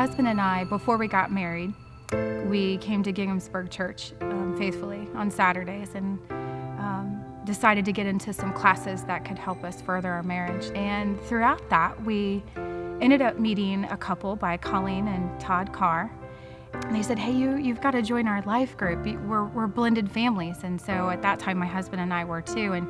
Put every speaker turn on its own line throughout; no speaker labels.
husband and I, before we got married, we came to Ginghamsburg Church faithfully on Saturdays and decided to get into some classes that could help us further our marriage. And throughout that, we ended up meeting a couple by Colleen and Todd Carr. And they said, hey, you've got to join our life group. We're blended families. And so at that time, my husband and I were too. And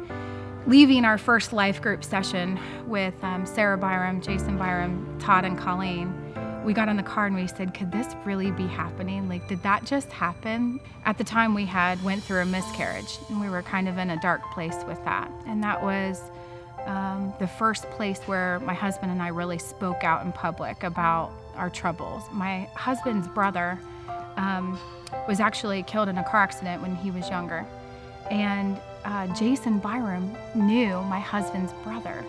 leaving our first life group session with Sarah Byram, Jason Byram, Todd, and Colleen, we got in the car and we said, could this really be happening? Like, did that just happen? At the time, we had went through a miscarriage, and we were kind of in a dark place with that. And that was the first place where my husband and I really spoke out in public about our troubles. My husband's brother was actually killed in a car accident when he was younger. And Jason Byram knew my husband's brother.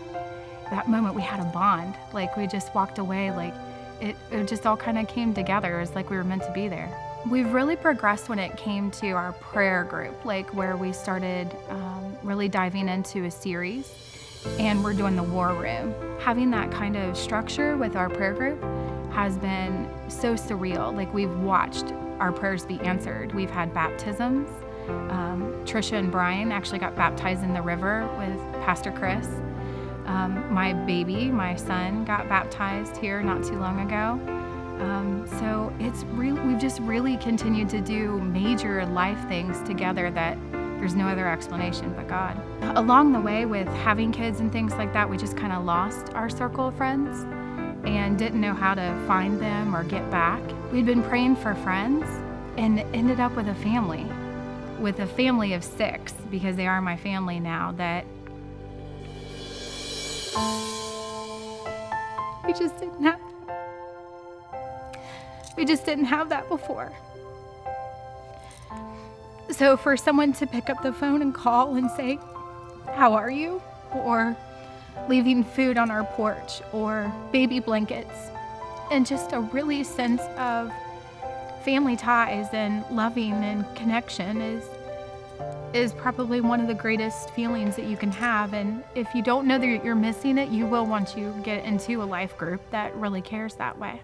That moment we had a bond. Like, we just walked away, like it just all kind of came together. It was like we were meant to be there. We've really progressed when it came to our prayer group, like where we started really diving into a series, and we're doing the war room. Having that kind of structure with our prayer group has been so surreal. Like, we've watched our prayers be answered. We've had baptisms. Trisha and Brian actually got baptized in the river with Pastor Chris. My son got baptized here not too long ago. So we've just really continued to do major life things together that there's no other explanation but God. Along the way with having kids and things like that, we just kind of lost our circle of friends and didn't know how to find them or get back. We'd been praying for friends and ended up with a family of 6, because they are my family now, that we just didn't have that before. So for someone to pick up the phone and call and say, how are you? Or leaving food on our porch, or baby blankets, and just a really sense of family ties and loving and connection is probably one of the greatest feelings that you can have. And if you don't know that you're missing it, you will want to get into a life group that really cares that way.